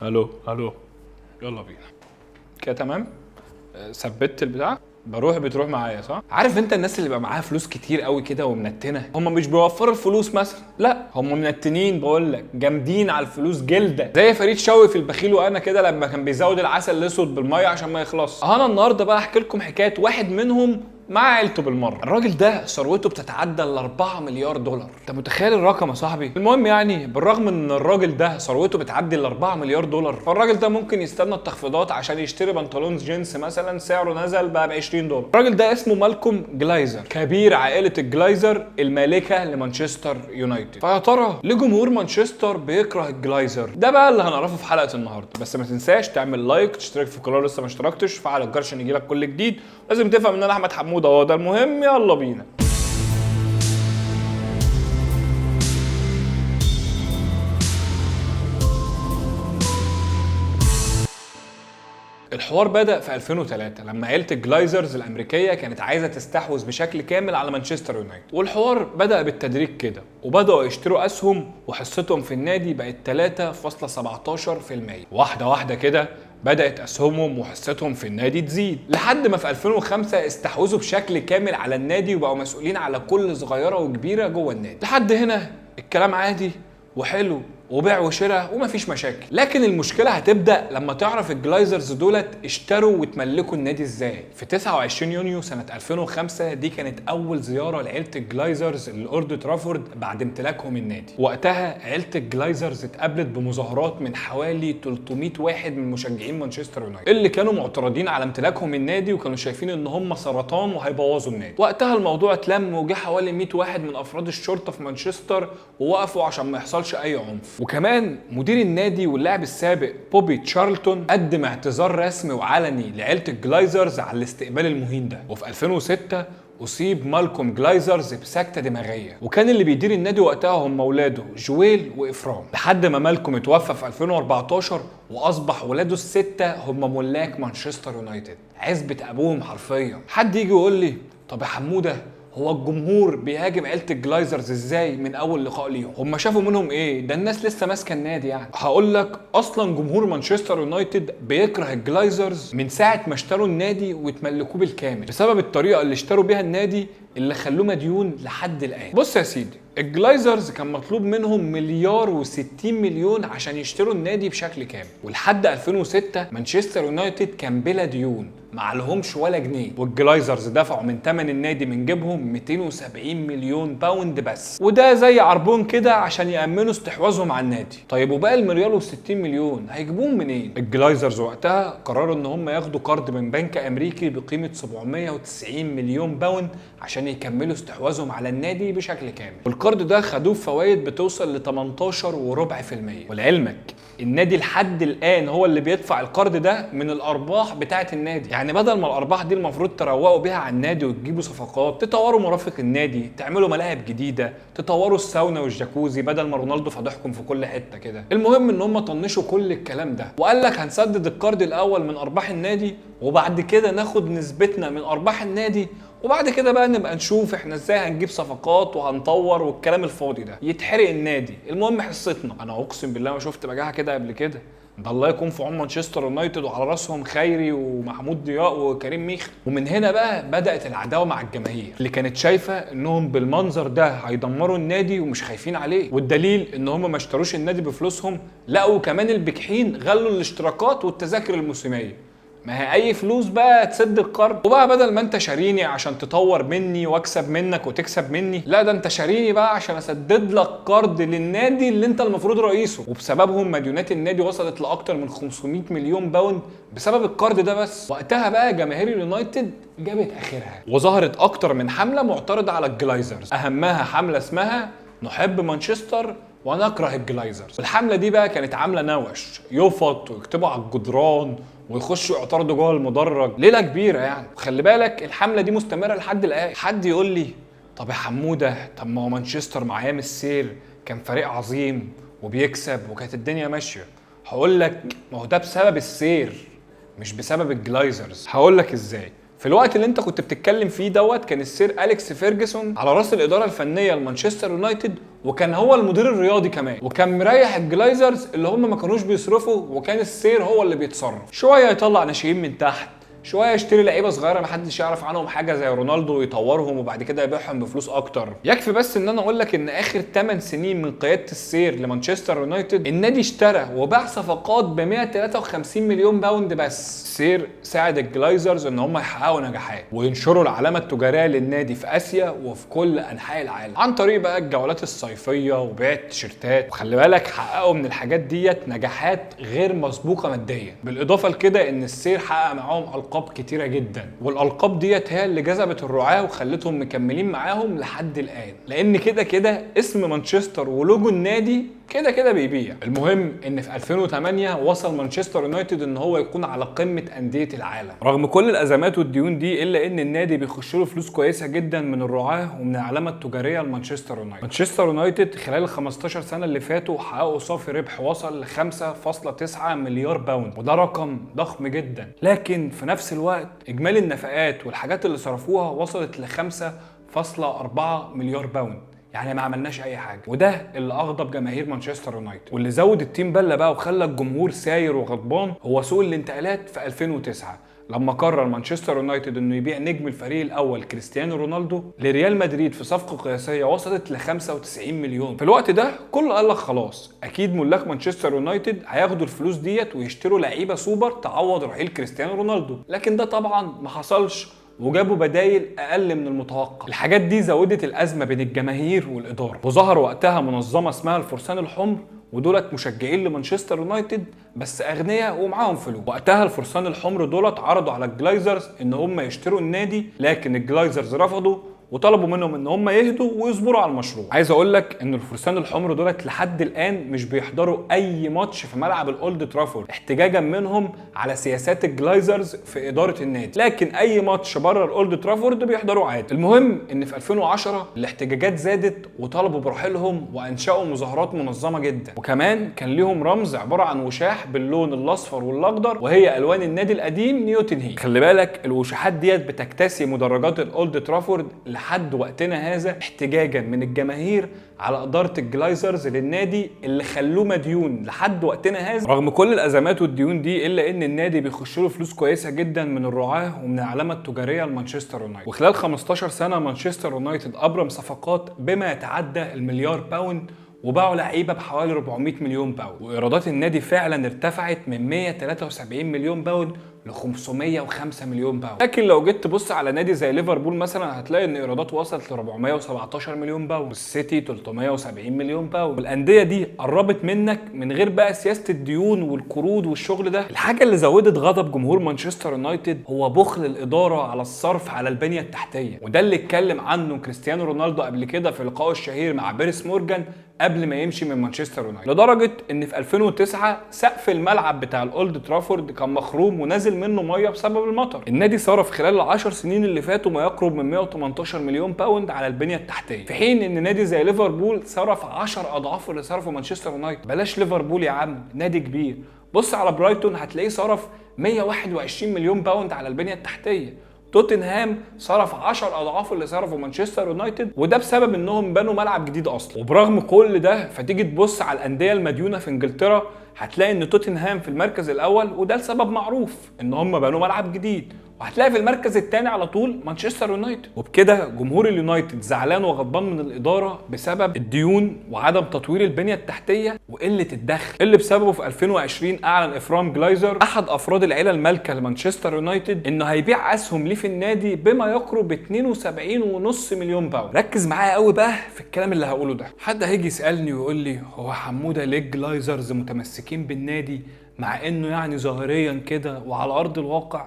الو الو، يلا بينا كده. تمام. ثبت البتاع. بتروح معايا صح؟ عارف انت الناس اللي بقى معاها فلوس كتير قوي كده ومنتنه، هم مش بيوفروا الفلوس مثلا، لا هم منتنين، بقول لك جامدين على الفلوس جلده، زي فريد شوقي في البخيل وانا كده لما كان بيزود العسل الاسود بالميه عشان ما يخلص. انا النهارده بقى احكي لكم حكايه واحد منهم مع عيلته بالمره. الراجل ده ثروته بتتعدى ال 4 مليار دولار. انت متخيل الرقم يا صاحبي؟ المهم يعني بالرغم ان الراجل ده ثروته بتعدي ال 4 مليار دولار، فالراجل ده ممكن يستنى التخفيضات عشان يشتري بنطلون جينز مثلا سعره نزل بقى ب 20 دولار. الراجل ده اسمه مالكوم جلايزر، كبير عائله الجلايزر المالكه لمانشستر يونايتد. فيا ترى ليه جمهور مانشستر بيكره الجلايزر؟ ده بقى اللي هنعرفه في حلقه النهارده. بس ما تنساش تعمل لايك، تشترك في القناه لسه ما اشتركتش، فعل الجرس عشان يجيلك كل جديد. لازم تفهم ان انا احمد حمود اهو، ده المهم. يلا بينا. الحوار بدأ في 2003 لما عيلة الجلايزرز الأمريكية كانت عايزة تستحوذ بشكل كامل على مانشستر يونايتد، والحوار بدأ بالتدريج كده، وبدأوا يشتروا أسهم وحصتهم في النادي بقت 3.17%. واحدة واحدة كده بدأت أسهمهم وحصتهم في النادي تزيد، لحد ما في 2005 استحوذوا بشكل كامل على النادي وبقوا مسؤولين على كل صغيرة وكبيرة جوه النادي. لحد هنا الكلام عادي وحلو وبيع وشراء ومفيش مشاكل، لكن المشكله هتبدا لما تعرف الجلايزرز دولت اشتروا وتملكوا النادي ازاي. في 29 يونيو سنه 2005 دي كانت اول زياره لعيله الجلايزرز لاورد ترافورد بعد امتلاكهم النادي. وقتها عيله الجلايزرز اتقابلت بمظاهرات من حوالي 300 واحد من مشجعين مانشستر يونايتد اللي كانوا معترضين على امتلاكهم النادي وكانوا شايفين ان هم سرطان وهيبوظوا النادي. وقتها الموضوع اتلم وجه حوالي 100 واحد من افراد الشرطه في مانشستر ووقفوا عشان ما يحصلش اي عنف. وكمان مدير النادي واللاعب السابق بوبي تشارلتون قدم اعتذار رسمي وعلني لعيله الجلايزرز على الاستقبال المهين ده. وفي 2006 أصيب مالكوم جلايزرز بسكتة دماغية، وكان اللي بيدير النادي وقتها هم أولاده جويل وإفرام، لحد ما مالكوم اتوفى في 2014 وأصبح ولاده الستة هم ملاك مانشستر يونايتد، عزبة أبوهم حرفيا. حد يجي يقول لي طب يا حمودة، هو الجمهور بيهاجم عيله الجلايزرز ازاي من اول لقاء ليهم؟ هم شافوا منهم ايه؟ ده الناس لسه ماسكه النادي يعني. هقول لك، اصلا جمهور مانشستر يونايتد بيكره الجلايزرز من ساعه ما اشتروا النادي واتملكوه بالكامل، بسبب الطريقه اللي اشتروا بيها النادي اللي خلوه مديون لحد الان. بص يا سيدي، الجلايزرز كان مطلوب منهم مليار و60 مليون عشان يشتروا النادي بشكل كامل، ولحد 2006 مانشستر يونايتد كان بلا ديون، ما عليهمش ولا جنيه، والجلايزرز دفعوا من ثمن النادي من جيبهم 270 مليون باوند بس، وده زي عربون كده عشان يأمنوا استحواذهم على النادي. طيب وباقي المليار و60 مليون هيجيبوهم منين؟ الجلايزرز وقتها قرروا ان هم ياخدوا قرض من بنك امريكي بقيمه 790 مليون باوند عشان يكملوا استحواذهم على النادي بشكل كامل، والقرض ده خدوه بفوائد بتوصل ل 18.4%. ولعلمك النادي لحد الان هو اللي بيدفع القرض ده من الارباح بتاعه النادي. يعني بدل ما الارباح دي المفروض تروقوا بيها على النادي وتجيبوا صفقات، تطوروا مرافق النادي، تعملوا ملاعب جديده، تطوروا الساونا والجاكوزي بدل ما رونالدو فضحكم في كل حته كده. المهم ان هم طنشوا كل الكلام ده وقال لك هنسدد القرض الاول من ارباح النادي، وبعد كده ناخد نسبتنا من ارباح النادي، وبعد كده بقى نبقى نشوف احنا ازاي هنجيب صفقات وهنطور والكلام الفاضي ده، يتحرق النادي، المهم حصتنا. انا اقسم بالله ما شفت بجاحه كده قبل كده. ده الله يكون في عون مانشستر يونايتد وعلى راسهم خيري ومحمود ضياء وكريم ميخ. ومن هنا بقى بدات العداوه مع الجماهير اللي كانت شايفه انهم بالمنظر ده هيدمروا النادي ومش خايفين عليه، والدليل ان هم ما اشتروش النادي بفلوسهم، لقوا كمان البجحين غلوا الاشتراكات والتذاكر الموسميه. ما هي اي فلوس بقى تسد القرض، وبقى بدل ما انت شاريني عشان تطور مني واكسب منك وتكسب مني، لا ده انت شاريني بقى عشان اسدد لك قرض للنادي اللي انت المفروض رئيسه. وبسببهم مديونات النادي وصلت لاكتر من 500 مليون باوند بسبب القرض ده بس. وقتها بقى جماهير اليونايتد جابت اخرها وظهرت اكتر من حمله معترضه على الجلايزرز، اهمها حمله اسمها نحب مانشستر ونكره الجلايزرز. الحمله دي بقى كانت عامله نوش، يفط ويكتبوا على الجدران ويخشوا يعترضوا جوه المدرج، ليله كبيره يعني. وخلي بالك الحمله دي مستمره لحد الان. حد يقول لي طب يا حموده، طب ما هو مانشستر مع ايام السير كان فريق عظيم وبيكسب وكانت الدنيا ماشيه. هقول لك ما هو ده بسبب السير مش بسبب الجلايزرز. هقول لك ازاي. في الوقت اللي انت كنت بتتكلم فيه دوت كان السير أليكس فيرجسون على راس الاداره الفنيه لمانشستر يونايتد، وكان هو المدير الرياضي كمان، وكان مريح الجلايزرز اللي هم ما كانوش بيصرفوا، وكان السير هو اللي بيتصرف. شويه يطلع ناشئين من تحت، شويه يشتري لعيبه صغيره محدش يعرف عنهم حاجه زي رونالدو ويطورهم وبعد كده يبيعهم بفلوس اكتر. يكفي بس ان انا اقول لك ان اخر 8 سنين من قياده السير لمانشستر يونايتد النادي اشترى وباع صفقات ب 153 مليون باوند بس. السير ساعد الجلايزرز ان هم يحققوا نجاحات وينشروا العلامه التجاريه للنادي في اسيا وفي كل انحاء العالم عن طريق بقى الجولات الصيفيه وبيع التيشيرتات. وخلي بالك حققوا من الحاجات ديت نجاحات غير مسبوقه ماديا، بالاضافه لكده ان السير حقق معاهم القاب كتيره جدا، والالقاب ديت هي اللي جذبت الرعاه وخلتهم مكملين معاهم لحد الان، لان كده كده اسم مانشستر ولوجو النادي كده كده بيبيع. المهم ان في 2008 وصل مانشستر يونايتد ان هو يكون على قمه انديه العالم رغم كل الازمات والديون دي، الا ان النادي بيخش له فلوس كويسه جدا من الرعاه ومن العلامه التجاريه لمانشستر يونايتد. مانشستر يونايتد خلال ال 15 سنه اللي فاتوا حققوا صافي ربح وصل ل 5.9 مليار باوند، وده رقم ضخم جدا، لكن في نفس الوقت اجمالي النفقات والحاجات اللي صرفوها وصلت ل 5.4 مليار باوند، يعني ما عملناش اي حاجه. وده اللي اغضب جماهير مانشستر يونايتد، واللي زود التيم بله بقى وخلى الجمهور ساير وغضبان هو سوق الانتقالات في 2009 لما قرر مانشستر يونايتد انه يبيع نجم الفريق الاول كريستيانو رونالدو لريال مدريد في صفقه قياسيه وصلت ل 95 مليون. في الوقت ده كله قال لك خلاص اكيد ملاك مانشستر يونايتد هياخدوا الفلوس ديت ويشتروا لعيبه سوبر تعوض رحيل كريستيانو رونالدو، لكن ده طبعا ما حصلش وجابوا بدايل اقل من المتوقع. الحاجات دي زودت الازمه بين الجماهير والاداره، وظهر وقتها منظمه اسمها الفرسان الحمر، ودولت مشجعين لمانشستر يونايتد بس اغنياء ومعاهم فلوس. وقتها الفرسان الحمر دولت عرضوا على الجلايزرز ان هم يشتروا النادي، لكن الجلايزرز رفضوا وطلبوا منهم ان هم يهدوا ويصبروا على المشروع. عايز اقول لك ان الفرسان الحمر دولت لحد الان مش بيحضروا اي ماتش في ملعب الاولد ترافورد احتجاجا منهم على سياسات الجلايزرز في اداره النادي، لكن اي ماتش بره الاولد ترافورد بيحضروا عادي. المهم ان في 2010 الاحتجاجات زادت وطلبوا برحيلهم وانشأوا مظاهرات منظمه جدا، وكمان كان ليهم رمز عباره عن وشاح باللون الاصفر والاخضر وهي الوان النادي القديم نيوتن هي. خلي بالك الوشاحات ديت بتكتسي مدرجات الاولد ترافورد لحد وقتنا هذا احتجاجا من الجماهير على اداره الجلايزرز للنادي اللي خلوه مديون لحد وقتنا هذا رغم كل الازمات والديون دي، الا ان النادي بيخش له فلوس كويسه جدا من الرعاه ومن العلامه التجاريه لمانشستر يونايتد. وخلال 15 سنه مانشستر يونايتد ابرم صفقات بما يتعدى المليار باوند، وباعوا لعيبه بحوالي 400 مليون باوند، وايرادات النادي فعلا ارتفعت من 173 مليون باوند ل 505 مليون باوند. لكن لو جيت تبص على نادي زي ليفربول مثلا هتلاقي ان ايراداته وصلت ل 417 مليون باوند، والسيتي 370 مليون باوند، والانديه دي قربت منك من غير بقى سياسه الديون والقروض والشغل ده. الحاجه اللي زودت غضب جمهور مانشستر يونايتد هو بخل الاداره على الصرف على البنيه التحتيه، وده اللي اتكلم عنه كريستيانو رونالدو قبل كده في لقائه الشهير مع بيرس مورجان قبل ما يمشي من مانشستر يونايتد، لدرجه ان في 2009 سقف الملعب بتاع الاولد ترافورد كان مخروم ونازل منه ميه بسبب المطر. النادي صرف خلال ال10 سنين اللي فاتوا ما يقرب من 118 مليون باوند على البنيه التحتيه، في حين ان نادي زي ليفربول صرف 10 اضعاف اللي صرفه مانشستر يونايتد. بلاش ليفربول يا عم، نادي كبير. بص على برايتون هتلاقيه صرف 121 مليون باوند على البنيه التحتيه. توتنهام صرف 10 اضعاف اللي صرفه مانشستر يونايتد، وده بسبب انهم بنوا ملعب جديد اصلا. وبرغم كل ده فتيجي تبص على الانديه المديونه في انجلترا هتلاقي ان توتنهام في المركز الاول، وده لسبب معروف ان هم بنوا ملعب جديد، وهتلاقي في المركز الثاني على طول مانشستر يونايتد. وبكده جمهور اليونايتد زعلان وغضبان من الاداره بسبب الديون وعدم تطوير البنيه التحتيه وقله الدخل اللي بسببه في 2020 اعلن افرام جلايزر احد افراد العيله المالكه لمانشستر يونايتد انه هيبيع اسهم ليه في النادي بما يقرب 72.5 مليون باوند. ركز معايا قوي بقى في الكلام اللي هقوله ده. حد هيجي يسالني ويقول لي هو حموده ليه جلايزرز متمسكين بالنادي مع انه يعني ظاهريا كده وعلى ارض الواقع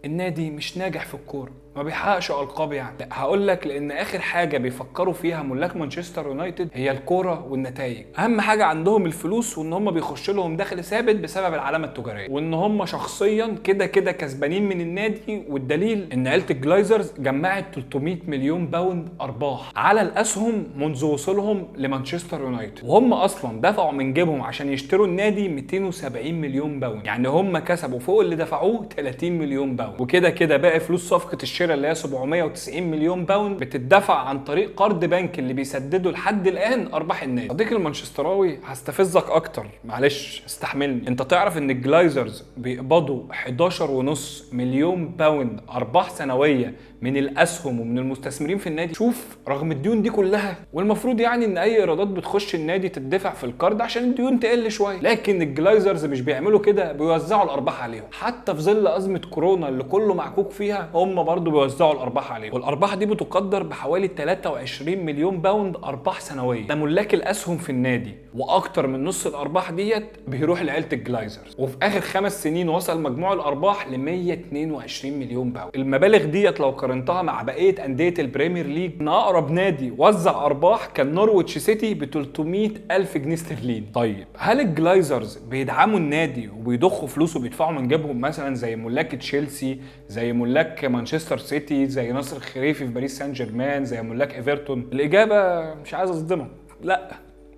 النادي مش ناجح في الكوره؟ ما بيحققش القاب يعني؟ لا، هقول لك لان اخر حاجه بيفكروا فيها ملاك مانشستر يونايتد هي الكوره والنتائج. اهم حاجه عندهم الفلوس، وان هم بيخش لهم دخل ثابت بسبب العلامه التجاريه، وان هم شخصيا كده كده كسبانين من النادي. والدليل ان عيله الجلايزرز جمعت 300 مليون باوند ارباح على الاسهم منذ وصولهم لمانشستر يونايتد، وهم اصلا دفعوا من جيبهم عشان يشتروا النادي 270 مليون باوند. يعني هم كسبوا فوق اللي دفعوه 30 مليون باوند. وكده كده باقي فلوس صفقه الشراء اللي هي 790 مليون باوند بتدفع عن طريق قرض بنك اللي بيسدده لحد الان ارباح النادي. صديقي المانشستراوي هستفزك اكتر، معلش استحملني. انت تعرف ان الجلايزرز بيقبضوا 11.5 مليون باوند ارباح سنويه من الاسهم ومن المستثمرين في النادي؟ شوف، رغم الديون دي كلها، والمفروض يعني ان اي ايرادات بتخش النادي تدفع في القرض عشان الديون تقل شويه، لكن الجلايزرز مش بيعملوا كده، بيوزعوا الارباح عليهم. حتى في ظل ازمه كورونا اللي كله معكوك فيها، هم برضو بيوزعوا الارباح عليهم، والارباح دي بتقدر بحوالي 23 مليون باوند ارباح سنويه. ده ملاك الاسهم في النادي، واكتر من نص الارباح ديت بيروح لعيله الجلايزرز. وفي اخر 5 سنين وصل مجموع الارباح ل 122 مليون باوند. المبالغ ديت لو قارنتها مع بقيه انديه البريمير ليج، ان اقرب نادي وزع ارباح كان نورويتش سيتي ب 300 الف جنيه استرليني. طيب هل الجلايزرز بيدعموا النادي وبيضخوا فلوس وبيدفعوا من جيبهم مثلا زي ملاك تشيلسي، زي ملاك مانشستر سيتي، زي ناصر الخريفي في باريس سان جيرمان، زي ملاك ايفرتون؟ الاجابه مش عايز اصدمك، لا،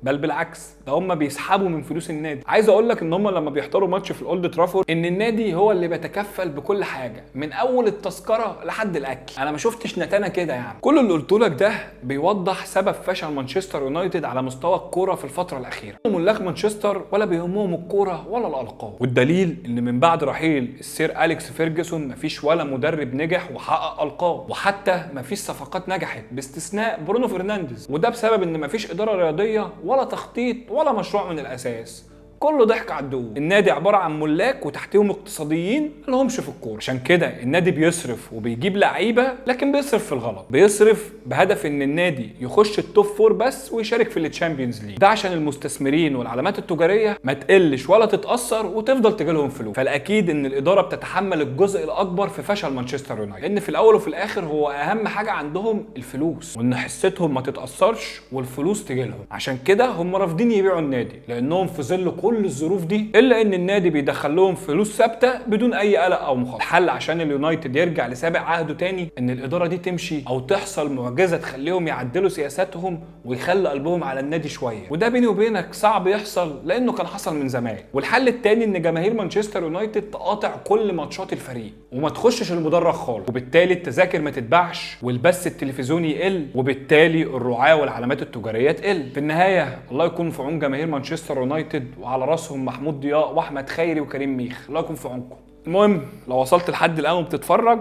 بل بالعكس، ده هم بيسحبوا من فلوس النادي. عايز اقول لك ان هم لما بيحضروا ماتش في الاولد ترافورد، ان النادي هو اللي بيتكفل بكل حاجه، من اول التذكره لحد الاكل. انا ما شفتش نتانه كده يعني. كل اللي قلته لك ده بيوضح سبب فشل مانشستر يونايتد على مستوى الكوره في الفتره الاخيره. ملاك مانشستر ولا بيهمهم الكوره ولا الالقاب، والدليل ان من بعد رحيل السير أليكس فيرجسون مفيش ولا مدرب نجح وحقق القاب، وحتى مفيش صفقات نجحت باستثناء برونو فرنانديز. وده بسبب ان مفيش اداره رياضيه ولا تخطيط ولا مشروع من الاساس، كله ضحك على الدقون. النادي عباره عن ملاك وتحتيهم اقتصاديين مالهمش في الكوره. عشان كده النادي بيصرف وبيجيب لعيبه، لكن بيصرف في الغلط. بيصرف بهدف ان النادي يخش التوب فور بس ويشارك في التشامبيونز ليج، ده عشان المستثمرين والعلامات التجاريه ما تقلش ولا تتاثر وتفضل تجيلهم فلوس. فالاكيد ان الاداره بتتحمل الجزء الاكبر في فشل مانشستر يونايتد، لان في الاول وفي الاخر هو اهم حاجه عندهم الفلوس، وان حصتهم ما تتاثرش والفلوس تجيلهم. عشان كده هم رافضين يبيعوا النادي، لانهم في ظل كل الظروف دي الا ان النادي بيدخل لهم فلوس ثابته بدون اي قلق او مخاطره. الحل عشان اليونايتد يرجع لسابق عهده تاني ان الاداره دي تمشي، او تحصل معجزه تخليهم يعدلوا سياساتهم ويخلي قلبهم على النادي شويه، وده بيني وبينك صعب يحصل لانه كان حصل من زمان. والحل التاني ان جماهير مانشستر يونايتد تقاطع كل ماتشات الفريق وما تخشش المدرج خالص، وبالتالي التذاكر ما تتباعش والبث التلفزيوني يقل، وبالتالي الرعاة والعلامات التجاريه تقل. في النهايه الله يكون في عون جماهير مانشستر يونايتد، وعلى راسهم محمود ضياء واحمد خيري وكريم ميخ، الله يكون في عونكم. المهم لو وصلت لحد الان وبتتفرج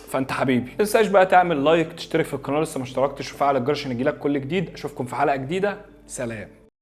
فانت حبيبي. ما تنساش بقى تعمل لايك، تشترك في القناه لسه ما اشتركتش، وفعل الجرس عشان يجيلك كل جديد. اشوفكم في حلقه جديده، سلام.